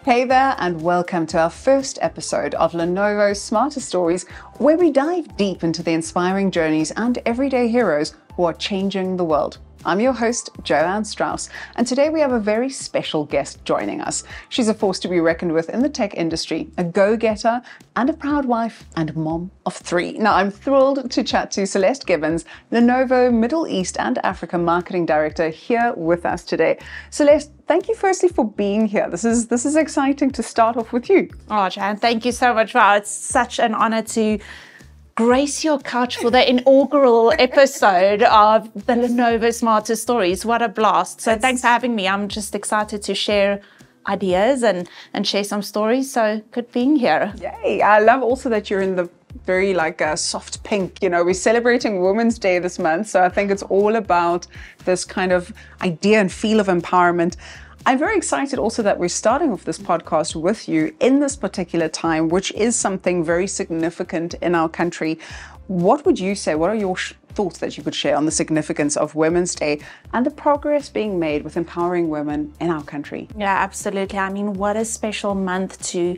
Hey there, and welcome to our first episode of Lenovo Smarter Stories, where we dive deep into the inspiring journeys and everyday heroes who are changing the world. I'm your host, Jo-Ann Strauss, and today we have a very special guest joining us. She's a force to be reckoned with in the tech industry, a go-getter, and a proud wife and mom of 3. Now, I'm thrilled to chat to Celeste Gibbens, Lenovo Middle East and Africa Marketing Director, here with us today. Celeste, thank you firstly for being here. This is exciting to start off with you. Oh, Jan, thank you so much. Wow, it's such an honor to grace your couch for the inaugural episode of the Lenovo Smarter Stories. What a blast. So thanks for having me. I'm just excited to share ideas and share some stories. So good being here. Yay. I love also that you're in the very soft pink. You know, we're celebrating Women's Day this month. So I think it's all about this kind of idea and feel of empowerment. I'm very excited also that we're starting off this podcast with you in this particular time, which is something very significant in our country. What would you say, what are your thoughts that you could share on the significance of Women's Day and the progress being made with empowering women in our country? Yeah, absolutely. I mean, what a special month to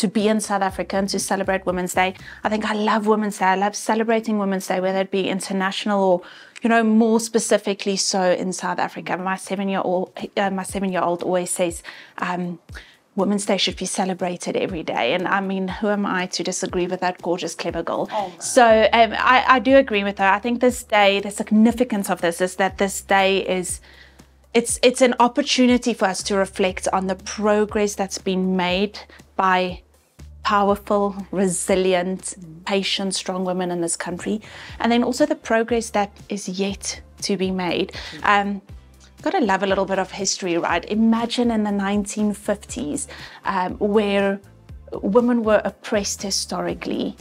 be in South Africa and to celebrate Women's Day. I think I love Women's Day. I love celebrating Women's Day, whether it be international or, you know, more specifically so in South Africa. My 7-year-old always says, Women's Day should be celebrated every day. And I mean, who am I to disagree with that gorgeous, clever girl? Oh, so I do agree with her. I think this day, the significance of this is that this day is, it's an opportunity for us to reflect on the progress that's been made by powerful, resilient, patient, strong women in this country. And then also the progress that is yet to be made. Got to love a little bit of history, right? Imagine in the 1950s where women were oppressed historically.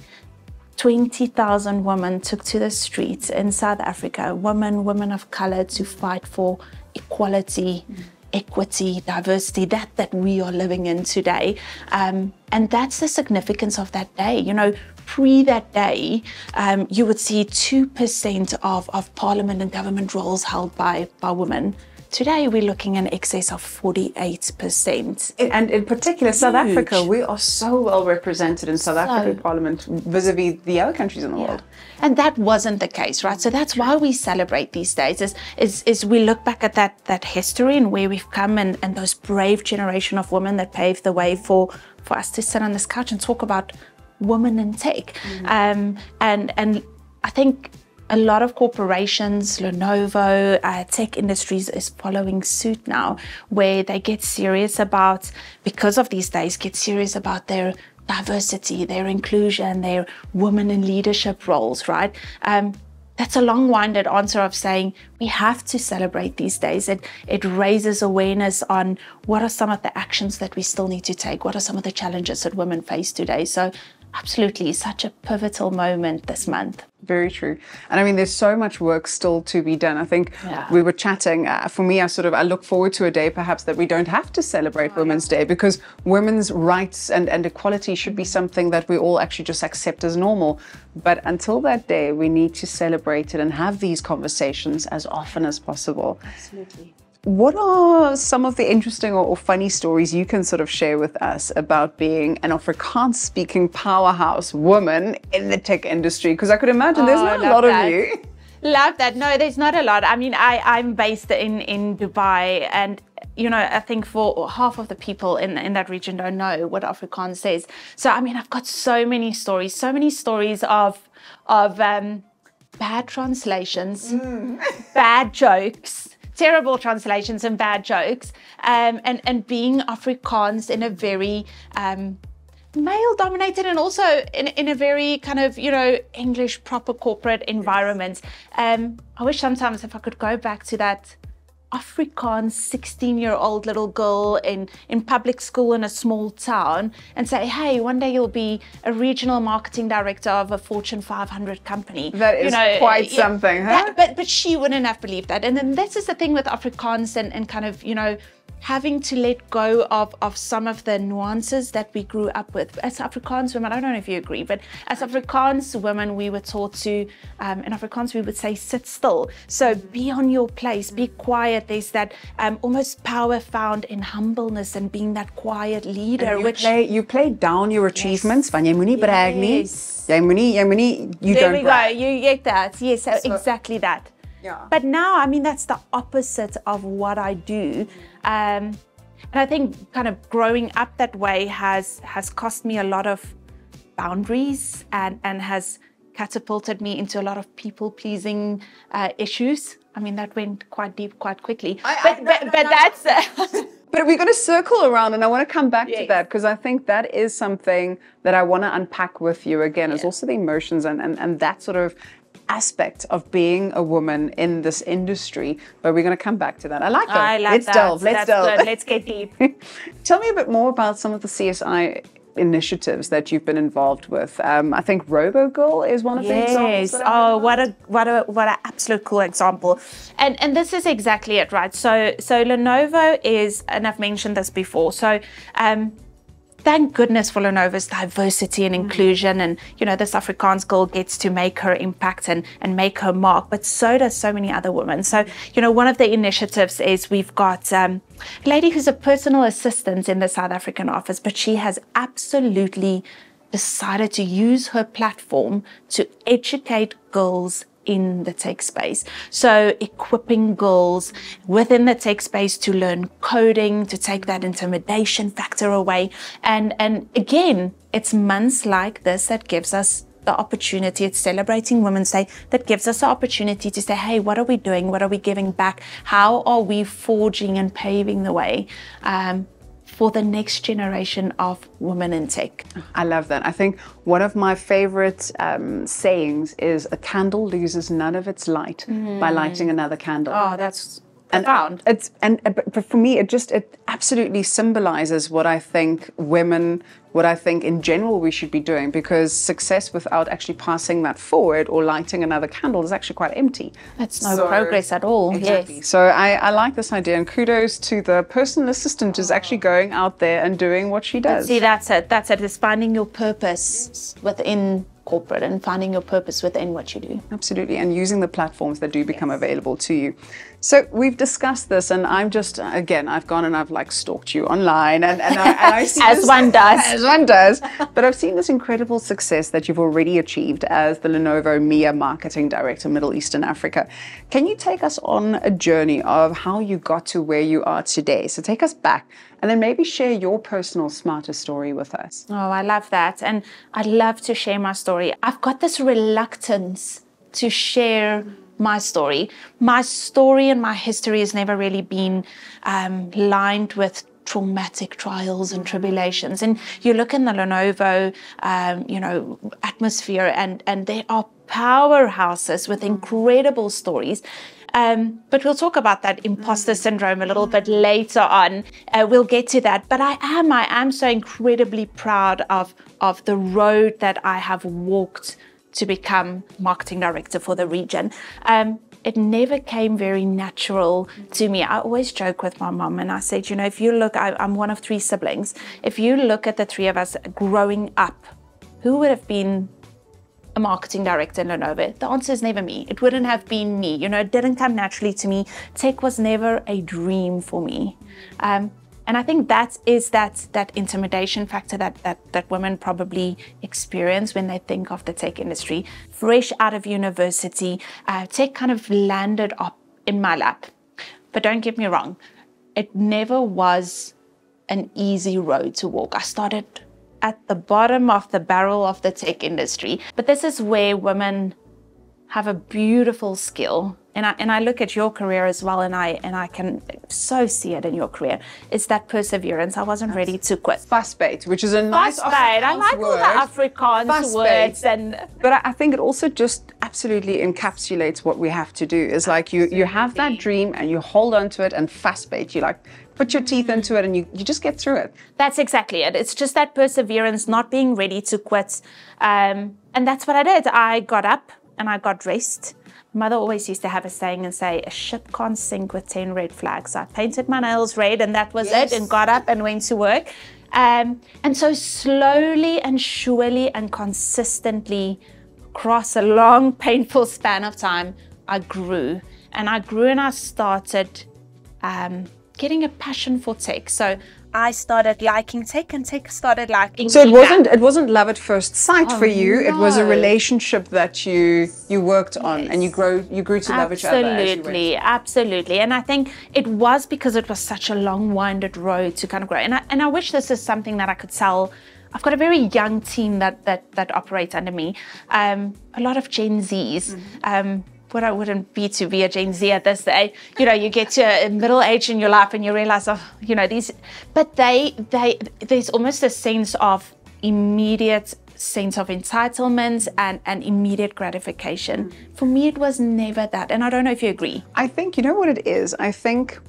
20,000 women took to the streets in South Africa, women of color, to fight for equality, equity, diversity, that we are living in today. And that's the significance of that day. You know, pre that day, you would see 2% of parliament and government roles held by women. Today, we're looking in excess of 48%. And in particular, South Africa, we are so well represented in South African Parliament vis-a-vis the other countries in the world. And that wasn't the case, right? So that's why we celebrate these days, is we look back at that history and where we've come and those brave generation of women that paved the way for us to sit on this couch and talk about women in tech. And I think a lot of corporations, Lenovo, tech industries is following suit now, where they get serious about, because of these days, get serious about their diversity, their inclusion, their women in leadership roles, right? That's a long-winded answer of saying we have to celebrate these days. It raises awareness on what are some of the actions that we still need to take, what are some of the challenges that women face today. So absolutely, such a pivotal moment this month. Very true. And I mean, there's so much work still to be done. I think we were chatting, for me, I look forward to a day perhaps that we don't have to celebrate Women's Day, because women's rights and equality should be something that we all actually just accept as normal. But until that day, we need to celebrate it and have these conversations as often as possible. Absolutely. What are some of the interesting or funny stories you can sort of share with us about being an Afrikaans-speaking powerhouse woman in the tech industry? Because I could imagine there's not a lot of you. Love that. No, there's not a lot. I mean, I'm based in Dubai, and you know, I think for half of the people in that region don't know what Afrikaans is. So I mean, I've got so many stories of bad translations, bad jokes, terrible translations and bad jokes, and being Afrikaans in a very male-dominated and also in a very kind of, you know, English proper corporate environment. I wish sometimes if I could go back to that Afrikaans 16-year-old little girl in public school in a small town and say, hey, one day you'll be a regional marketing director of a Fortune 500 company. That is quite something, huh? But she wouldn't have believed that. And then this is the thing with Afrikaans and kind of, you know, having to let go of some of the nuances that we grew up with. As Afrikaans women, I don't know if you agree, but as Afrikaans women, we were taught to, in Afrikaans we would say, sit still. So be on your place, be quiet. There's that almost power found in humbleness and being that quiet leader. You play down your achievements, van jy moenie brag nie. Jy moenie, you there don't we brag. go, you get that. Yes, so exactly that. Yeah. But now, I mean, that's the opposite of what I do. And I think kind of growing up that way has cost me a lot of boundaries and has catapulted me into a lot of people-pleasing issues. I mean, that went quite deep quite quickly. But that's... But we're going to circle around, and I want to come back to that, because I think that is something that I want to unpack with you again, is also the emotions and that sort of aspect of being a woman in this industry, but we're going to come back to that. I like that. I like Let's that. delve. Let's delve. Good. Let's get deep. Tell me a bit more about some of the CSI initiatives that you've been involved with. I think Robogirl is one of the examples. Yes. Oh, what an absolute cool example. And this is exactly it, right? So Lenovo is, and I've mentioned this before. So thank goodness for Lenovo's diversity and inclusion, and this Afrikaans girl gets to make her impact and make her mark, but so does so many other women. So one of the initiatives is we've got a lady who's a personal assistant in the South African office, but she has absolutely decided to use her platform to educate girls in the tech space. So equipping girls within the tech space to learn coding, to take that intimidation factor away. And again, it's months like this that gives us the opportunity. It's celebrating Women's Day that gives us the opportunity to say, hey, what are we doing? What are we giving back? How are we forging and paving the way for the next generation of women in tech? I love that. I think one of my favorite sayings is, a candle loses none of its light by lighting another candle. Oh, that's profound. But for me, it absolutely symbolizes what I think in general we should be doing, because success without actually passing that forward or lighting another candle is actually quite empty. That's no progress at all. Exactly. Yes. So I like this idea, and kudos to the personal assistant who's actually going out there and doing what she does. See, that's it. It's finding your purpose within corporate and finding your purpose within what you do. Absolutely, and using the platforms that do become available to you. So we've discussed this, and I'm just, again, I've gone and I've like stalked you online, and I see as one does. As one does. But I've seen this incredible success that you've already achieved as the Lenovo MEA Marketing Director, Middle East and Africa. Can you take us on a journey of how you got to where you are today? So take us back, and then maybe share your personal smarter story with us. Oh, I love that. And I love to share my story. I've got this reluctance to share my story. My story and my history has never really been lined with traumatic trials and tribulations. And you look in the Lenovo, atmosphere, and there are powerhouses with incredible stories. But we'll talk about that imposter syndrome a little bit later on. We'll get to that. But I am so incredibly proud of the road that I have walked to become marketing director for the region. It never came very natural to me. I always joke with my mom, and I said, if you look, I'm one of 3 siblings. If you look at the 3 of us growing up, who would have been a marketing director in Lenovo? The answer is never me. It wouldn't have been me. It didn't come naturally to me. Tech was never a dream for me. And I think that is that intimidation factor that women probably experience when they think of the tech industry. Fresh out of university, tech kind of landed up in my lap. But don't get me wrong, it never was an easy road to walk. I started at the bottom of the barrel of the tech industry. But this is where women have a beautiful skill. And I look at your career as well, and I can so see it in your career. It's that perseverance. I wasn't ready to quit. Fastbait, which is a nice Fastbait. I like all the Afrikaans words. But I think it also just absolutely encapsulates what we have to do. It's like you have that dream and you hold on to it, and fastbait. You like put your teeth into it and you just get through it. That's exactly it. It's just that perseverance, not being ready to quit. And that's what I did. I got up. and I got dressed. Mother always used to have a saying and say, a ship can't sink with 10 red flags. So I painted my nails red and that was it, and got up and went to work. And so slowly and surely and consistently across a long, painful span of time, I grew. And I grew and I started getting a passion for tech. So I started liking tech and tech started liking me. So it wasn't love at first sight for you. No. It was a relationship that you worked on, and you grew to love each other. Absolutely. And I think it was because it was such a long, winded road to kind of grow. And I wish this is something that I could tell. I've got a very young team that operates under me. A lot of Gen Zs. What I wouldn't be to be a Gen Z at this day. You know, you get to a middle age in your life and you realize, but there's almost a sense of immediate sense of entitlement and immediate gratification. For me, it was never that. And I don't know if you agree. I think, you know what it is? I think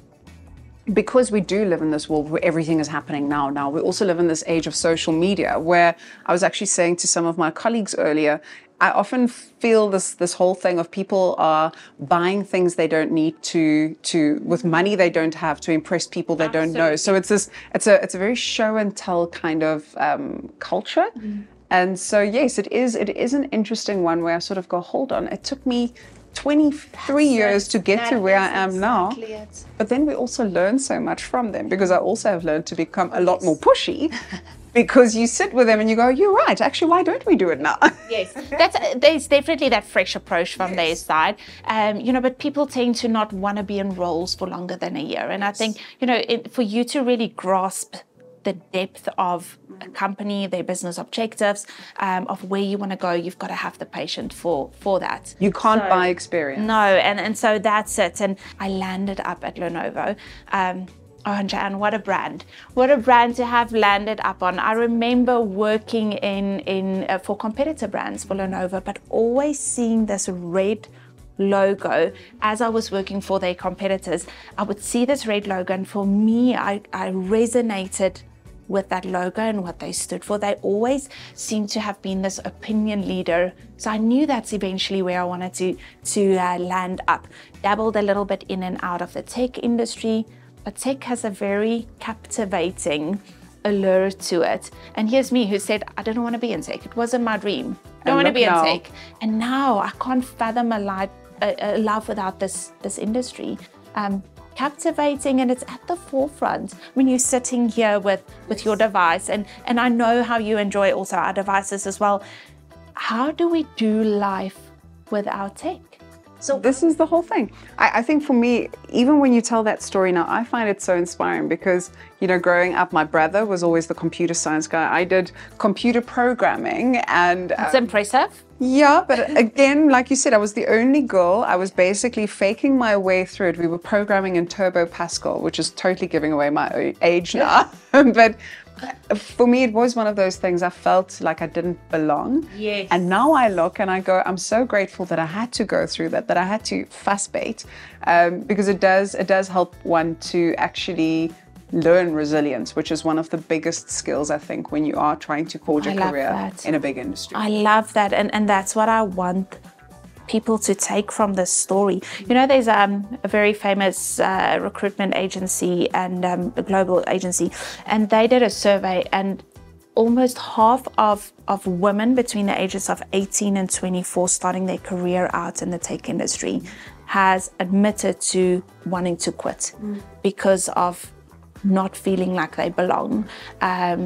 because we do live in this world where everything is happening now, we also live in this age of social media, where I was actually saying to some of my colleagues earlier, I often feel this whole thing of people are buying things they don't need to with money they don't have to impress people they don't know. So it's a very show and tell kind of culture. And so yes, it is an interesting one where I sort of go, hold on, it took me 23 years to get to where I am now. But then we also learn so much from them, because I also have learned to become a lot more pushy. Because you sit with them and you go, you're right, actually, why don't we do it now? Yes, there's definitely that fresh approach from their side. But people tend to not want to be in roles for longer than a year. And I think, for you to really grasp the depth of a company, their business objectives, of where you want to go, you've got to have the patience for that. You can't buy experience. No, and so that's it. And I landed up at Lenovo. Oh, and Jo-Ann, what a brand. What a brand to have landed up on. I remember working for competitor brands for Lenovo, but always seeing this red logo as I was working for their competitors. I would see this red logo, and for me, I resonated with that logo and what they stood for. They always seemed to have been this opinion leader. So I knew that's eventually where I wanted to land up. Dabbled a little bit in and out of the tech industry, but tech has a very captivating allure to it. And here's me who said, I didn't want to be in tech. It wasn't my dream. I don't want to be in tech. And now I can't fathom a life without this industry. Captivating, and it's at the forefront when you're sitting here with your device. And I know how you enjoy also our devices as well. How do we do life without tech? So this is the whole thing. I think for me, even when you tell that story now, I find it so inspiring because, growing up, my brother was always the computer science guy. I did computer programming, and that's impressive. Yeah, but again, like you said, I was the only girl. I was basically faking my way through it. We were programming in Turbo Pascal, which is totally giving away my age now. But for me, it was one of those things I felt like I didn't belong. Yes. And now I look and I go, I'm so grateful that I had to go through that I had to fuss bait, because it does help one to actually learn resilience, which is one of the biggest skills, I think, when you are trying to forge a career in a big industry. I love that. And that's what I want people to take from this story. There's a very famous recruitment agency and a global agency, and they did a survey, and almost half of women between the ages of 18 and 24 starting their career out in the tech industry has admitted to wanting to quit because of not feeling like they belong,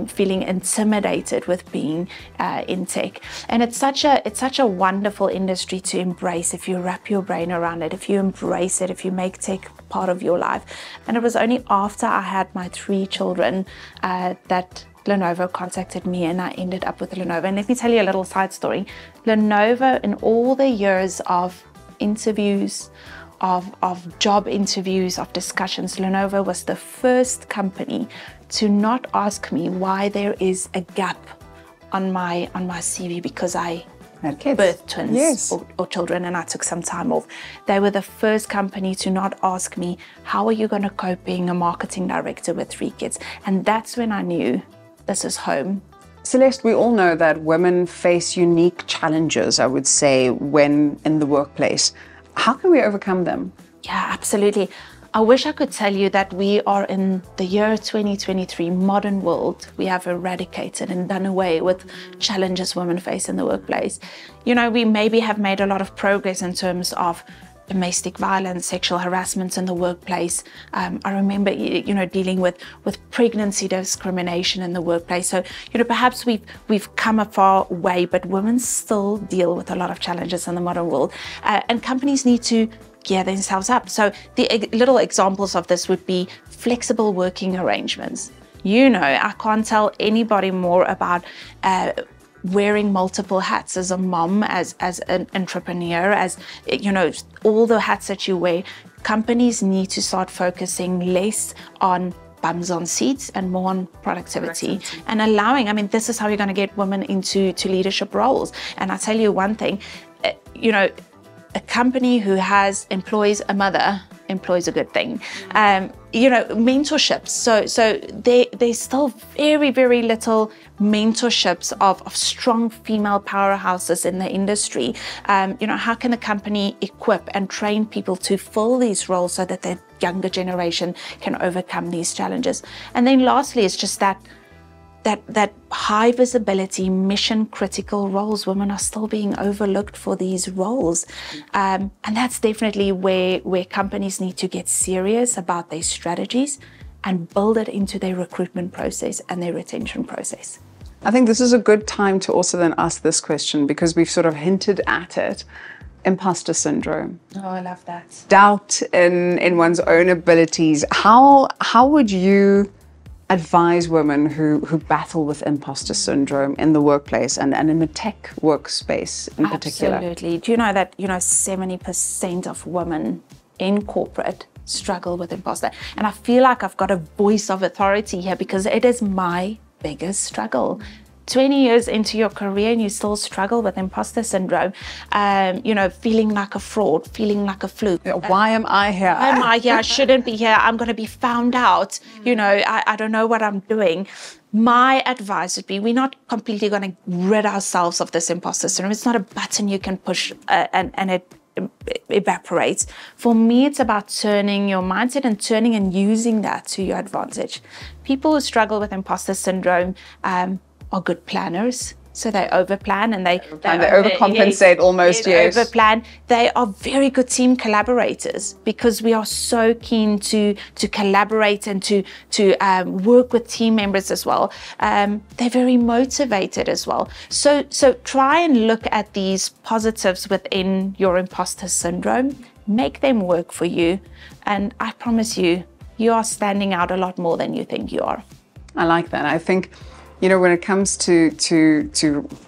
feeling intimidated with being in tech. And it's such a wonderful industry to embrace if you wrap your brain around it, if you embrace it, if you make tech part of your life. And it was only after I had my 3 children that Lenovo contacted me, and I ended up with Lenovo. And let me tell you a little side story. Lenovo, in all the years of interviews, of job interviews, of discussions, Lenovo was the first company to not ask me why there is a gap on my CV because I had kids, birthed twins or children, and I took some time off. They were the first company to not ask me, how are you going to cope being a marketing director with 3 kids? And that's when I knew this is home. Celeste, we all know that women face unique challenges, I would say, when in the workplace. How can we overcome them? Yeah, absolutely. I wish I could tell you that we are in the year 2023 modern world. We have eradicated and done away with challenges women face in the workplace. You know, we maybe have made a lot of progress in terms of domestic violence, sexual harassment in the workplace. I remember, you know, dealing with pregnancy discrimination in the workplace. So, you know, perhaps we've come a far way, but women still deal with a lot of challenges in the modern world, and companies need to gear themselves up. So the little examples of this would be flexible working arrangements. You know, I can't tell anybody more about wearing multiple hats as a mom, as an entrepreneur, as, you know, all the hats that you wear. Companies need to start focusing less on bums on seats and more on productivity and allowing, I mean, this is how you're going to get women into leadership roles. And I tell you one thing, you know, a company who employs a mother employs a good thing. You know, mentorships. So there's still very, very little mentorships of strong female powerhouses in the industry. You know, how can a company equip and train people to fill these roles so that the younger generation can overcome these challenges? And then lastly, it's just that high visibility, mission critical roles. Women are still being overlooked for these roles. And that's definitely where companies need to get serious about their strategies and build it into their recruitment process and their retention process. I think this is a good time to also then ask this question, because we've sort of hinted at it. Imposter syndrome. Oh, I love that. Doubt in one's own abilities. How would you advise women who battle with imposter syndrome in the workplace and in the tech workspace in particular? Absolutely. Do you know that, you know, 70% of women in corporate struggle with imposter? And I feel like I've got a voice of authority here because it is my biggest struggle. 20 years into your career and you still struggle with imposter syndrome, you know, feeling like a fraud, feeling like a fluke. Why am I here? Why am I here? I shouldn't be here. I'm going to be found out. You know, I don't know what I'm doing. My advice would be, we're not completely going to rid ourselves of this imposter syndrome. It's not a button you can push and it evaporates. For me, it's about turning your mindset and using that to your advantage. People who struggle with imposter syndrome are good planners. So they overplan and they overcompensate almost, yes. Overplan. They are very good team collaborators because we are so keen to collaborate and to work with team members as well. They're very motivated as well. So try and look at these positives within your imposter syndrome, make them work for you, and I promise you, you are standing out a lot more than you think you are. I like that. I think, you know, when it comes to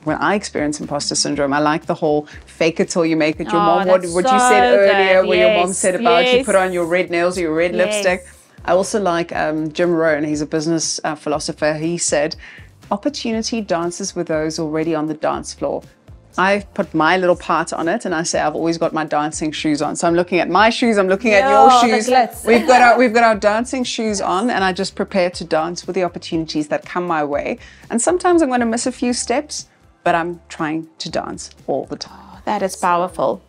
when I experience imposter syndrome, I like the whole fake it till you make it. Your mom, what you said earlier, where your mom said about you put on your red nails or your red lipstick. I also like Jim Rohn, he's a business philosopher. He said, opportunity dances with those already on the dance floor. I've put my little part on it and I say I've always got my dancing shoes on. So I'm looking at my shoes, I'm looking at your shoes. We've got our dancing shoes on and I just prepare to dance with the opportunities that come my way. And sometimes I'm going to miss a few steps, but I'm trying to dance all the time. Oh, that is powerful.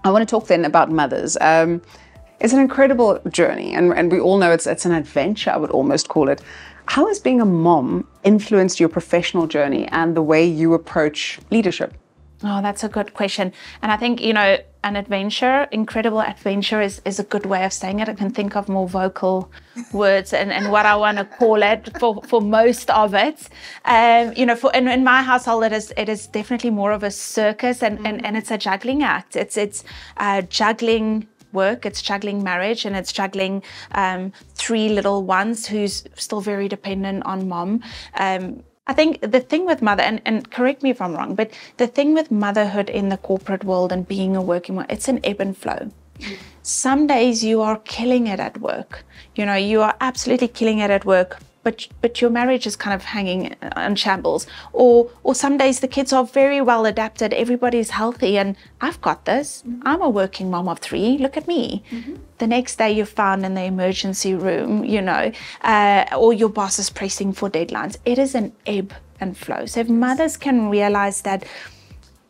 I want to talk then about mothers. It's an incredible journey and we all know it's an adventure, I would almost call it. How has being a mom influenced your professional journey and the way you approach leadership? Oh, that's a good question. And I think, you know, an adventure, incredible adventure is a good way of saying it. I can think of more vocal words and what I want to call it for most of it. You know, in my household, it is definitely more of a circus and it's a juggling act. It's juggling work, it's juggling marriage, and it's juggling 3 little ones who's still very dependent on mom. I think the thing with mother, and correct me if I'm wrong, but the thing with motherhood in the corporate world and being a working mom, it's an ebb and flow. Some days you are killing it at work. You know, you are absolutely killing it at work, but your marriage is kind of hanging on shambles. Or some days the kids are very well adapted, everybody's healthy, and I've got this. I'm a working mom of 3, look at me. The next day you're found in the emergency room, you know, or your boss is pressing for deadlines. It is an ebb and flow. So if mothers can realize that,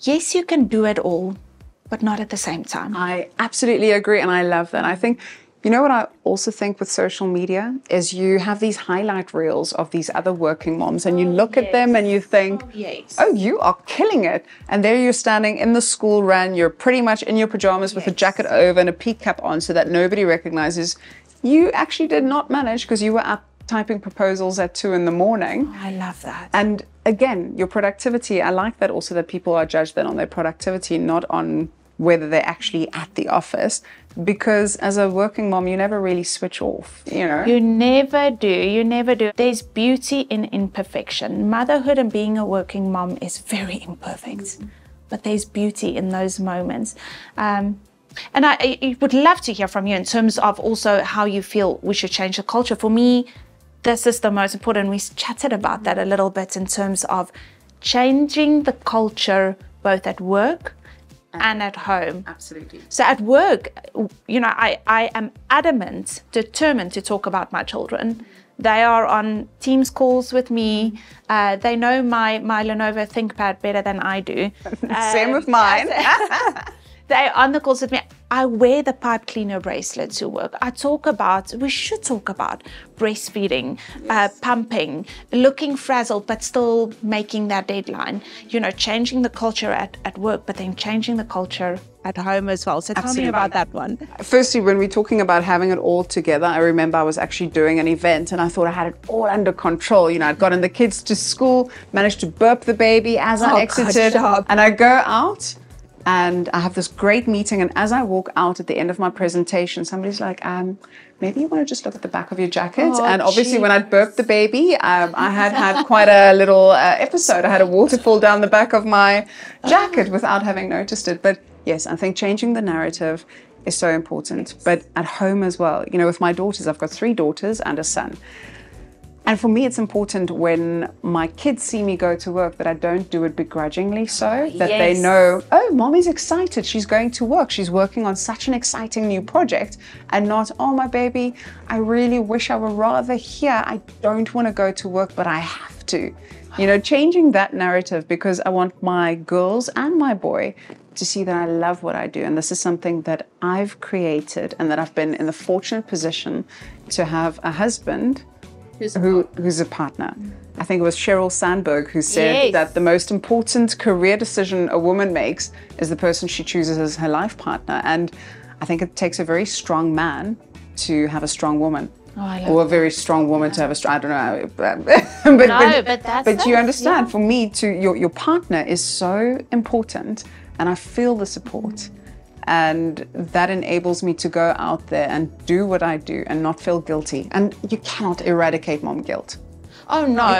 yes, you can do it all, but not at the same time. I absolutely agree, and I love that. I think, you know what I also think with social media is you have these highlight reels of these other working moms, and you look at them and you think, oh, you are killing it. And there you're standing in the school run, you're pretty much in your pajamas with a jacket over and a peak cap on so that nobody recognizes you actually did not manage because you were up typing proposals at 2 in the morning. Oh, I love that. And again, your productivity, I like that also, that people are judged then on their productivity, not on whether they're actually at the office, because as a working mom, you never really switch off, you know? You never do. You never do. There's beauty in imperfection. Motherhood and being a working mom is very imperfect, but there's beauty in those moments. And I would love to hear from you in terms of also how you feel we should change the culture. For me, this is the most important. We chatted about that a little bit in terms of changing the culture both at work and at home. Absolutely. So at work, you know, I am adamant, determined to talk about my children. They are on Teams calls with me. They know my Lenovo ThinkPad better than I do. Same with mine. They're on the calls with me. I wear the pipe cleaner bracelet to work. We should talk about breastfeeding, pumping, looking frazzled, but still making that deadline. You know, changing the culture at work, but then changing the culture at home as well. So tell me about that one. Firstly, when we're talking about having it all together, I remember I was actually doing an event and I thought I had it all under control. You know, I'd gotten the kids to school, managed to burp the baby as I exited, and I go out and I have this great meeting, and as I walk out at the end of my presentation, somebody's like, maybe you want to just look at the back of your jacket. And obviously when I burped the baby, I had quite a little episode. I had a waterfall down the back of my jacket without having noticed it. But yes, I think changing the narrative is so important, but at home as well. You know, with my daughters, I've got 3 daughters and a son. And for me, it's important when my kids see me go to work that I don't do it begrudgingly, so that they know, oh, mommy's excited. She's going to work. She's working on such an exciting new project, and not, oh, my baby, I really wish I were rather here. I don't want to go to work, but I have to. You know, changing that narrative, because I want my girls and my boy to see that I love what I do. And this is something that I've created, and that I've been in the fortunate position to have a husband who's a partner. I think it was Sheryl Sandberg who said that the most important career decision a woman makes is the person she chooses as her life partner. And I think it takes a very strong man to have a strong woman. Or a very strong woman to have a strong, I don't know. but you understand, for me, your partner is so important, and I feel the support. And that enables me to go out there and do what I do and not feel guilty. And you cannot eradicate mom guilt. Oh, no.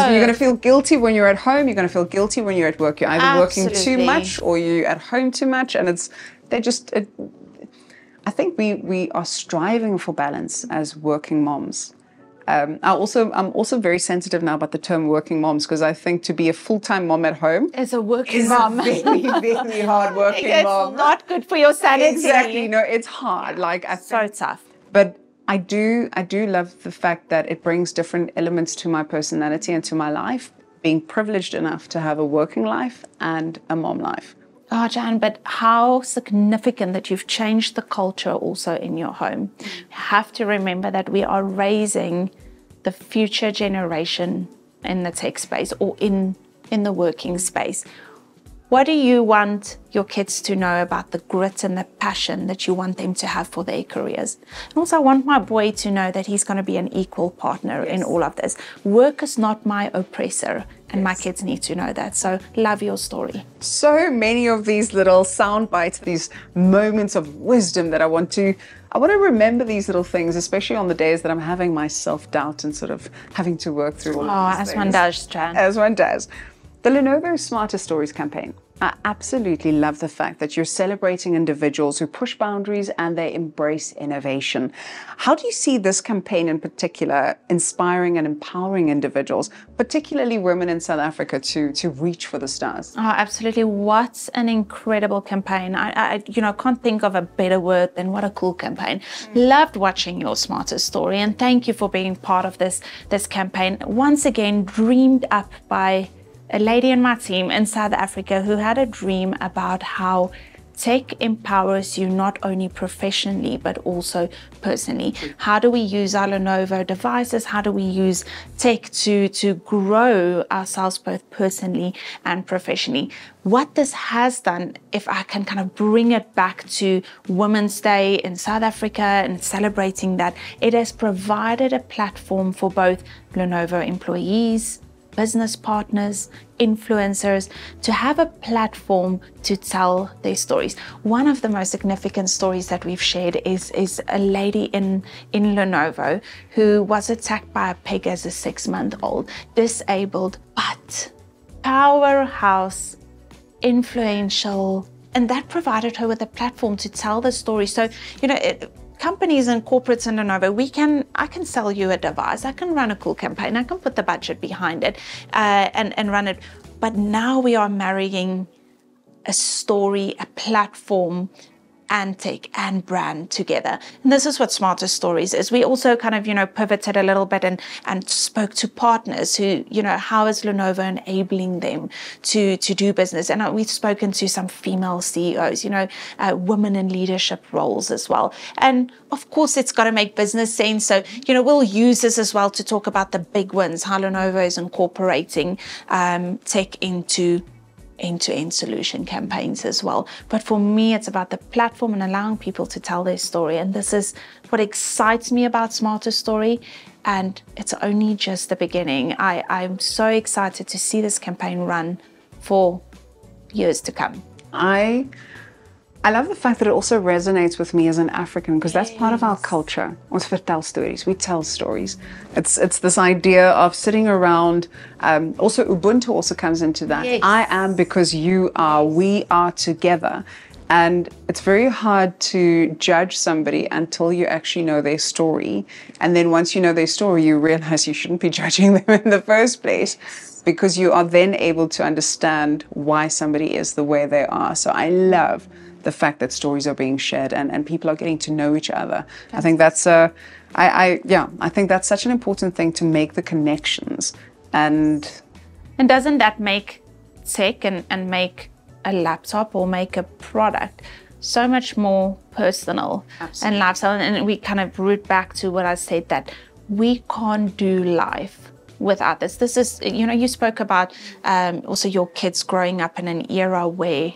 You're going to feel guilty when you're at home. You're going to feel guilty when you're at work. You're either working too much or you're at home too much. And I think we are striving for balance as working moms. I'm also very sensitive now about the term working moms, because I think to be a full-time mom at home is a working mom. A very, very hard working mom. It's not good for your sanity. Exactly. No, it's hard. So tough. But I do love the fact that it brings different elements to my personality and to my life, being privileged enough to have a working life and a mom life. Oh, Jo-Ann, but how significant that you've changed the culture also in your home. You have to remember that we are raising the future generation in the tech space or in the working space. What do you want your kids to know about the grit and the passion that you want them to have for their careers? And also, I want my boy to know that he's going to be an equal partner in all of this. Work is not my oppressor, and my kids need to know that. So, love your story. So many of these little sound bites, these moments of wisdom that I want to remember these little things, especially on the days that I'm having my self-doubt and sort of having to work through all of these things. As one does, Jo-Ann. As one does. The Lenovo Smarter Stories campaign I absolutely love the fact that you're celebrating individuals who push boundaries and they embrace innovation. How do you see this campaign in particular inspiring and empowering individuals, particularly women in South Africa, to reach for the stars? Oh, absolutely. What an incredible campaign. I can't think of a better word than what a cool campaign. Loved watching your Smarter Story, and thank you for being part of this campaign. Once again, dreamed up by a lady in my team in South Africa who had a dream about how tech empowers you not only professionally but also personally. How do we use our Lenovo devices? How do we use tech to grow ourselves both personally and professionally? What this has done, if I can kind of bring it back to Women's Day in South Africa and celebrating that, it has provided a platform for both Lenovo employees, business partners, influencers, to have a platform to tell their stories. One of the most significant stories that we've shared is a lady in Lenovo who was attacked by a pig as a 6-month-old, disabled, but powerhouse, influential, and that provided her with a platform to tell the story. So, companies and corporates in Lenovo, I can sell you a device, I can run a cool campaign, I can put the budget behind it and run it. But now we are marrying a story, a platform, and tech and brand together. And this is what Smarter Stories is. We also kind of, pivoted a little bit and spoke to partners who, how is Lenovo enabling them to do business? And we've spoken to some female CEOs, women in leadership roles as well. And of course, it's got to make business sense. So, we'll use this as well to talk about the big wins, how Lenovo is incorporating tech into end-to-end solution campaigns as well. But for me, it's about the platform and allowing people to tell their story. And this is what excites me about Smarter Story. And it's only just the beginning. I'm so excited to see this campaign run for years to come. I love the fact that it also resonates with me as an African, because that's part of our culture. Ons vertel stories, we tell stories. It's this idea of sitting around. Also, Ubuntu also comes into that. Yes. I am because you are, we are together. And it's very hard to judge somebody until you actually know their story. And then once you know their story, you realize you shouldn't be judging them in the first place, because you are then able to understand why somebody is the way they are. So I love the fact that stories are being shared and people are getting to know each other. I think that's I think that's such an important thing, to make the connections. And doesn't that make tech and make a laptop or make a product so much more personal? Absolutely. And lifestyle? And we kind of root back to what I said, that we can't do life without this. This is, you spoke about also your kids growing up in an era where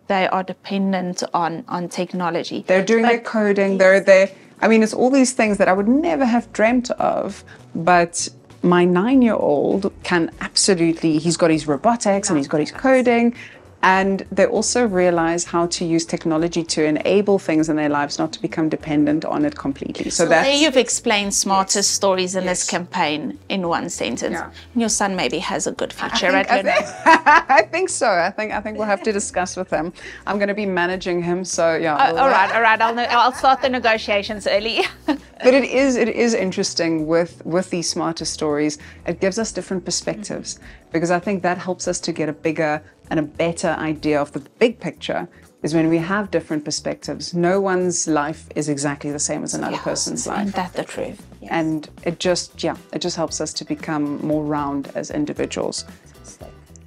they are dependent on technology. They're doing their coding, it's all these things that I would never have dreamt of, but my 9-year-old can absolutely, he's got his robotics and he's got his coding, and they also realize how to use technology to enable things in their lives, not to become dependent on it completely. So there you've explained Smarter Stories in this campaign in one sentence. Yeah. Your son maybe has a good future at Lenovo. I think so. I think we'll have to discuss with him. I'm going to be managing him, so yeah. All right. I'll start the negotiations early. But it is interesting with these Smarter Stories. It gives us different perspectives, because I think that helps us to get a bigger and a better idea of the big picture, is when we have different perspectives. No one's life is exactly the same as another person's life. Isn't that the truth? Yes. And it just helps us to become more round as individuals.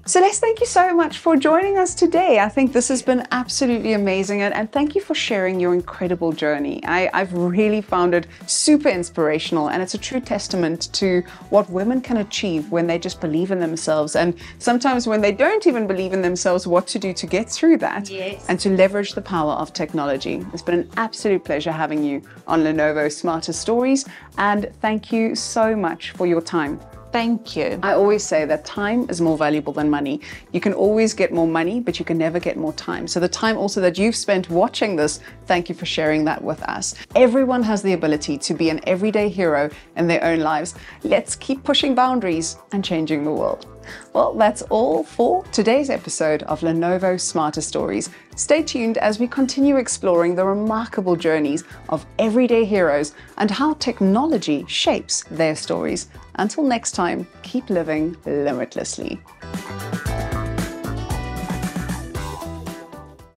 Celeste, thank you so much for joining us today. I think this has been absolutely amazing, and thank you for sharing your incredible journey. I've really found it super inspirational, and it's a true testament to what women can achieve when they just believe in themselves, and sometimes when they don't even believe in themselves, what to do to get through that. Yes. And to leverage the power of technology. It's been an absolute pleasure having you on Lenovo Smarter Stories, and thank you so much for your time. Thank you. I always say that time is more valuable than money. You can always get more money, but you can never get more time. So the time also that you've spent watching this, thank you for sharing that with us. Everyone has the ability to be an everyday hero in their own lives. Let's keep pushing boundaries and changing the world. Well, that's all for today's episode of Lenovo Smarter Stories. Stay tuned as we continue exploring the remarkable journeys of everyday heroes and how technology shapes their stories. Until next time, keep living limitlessly.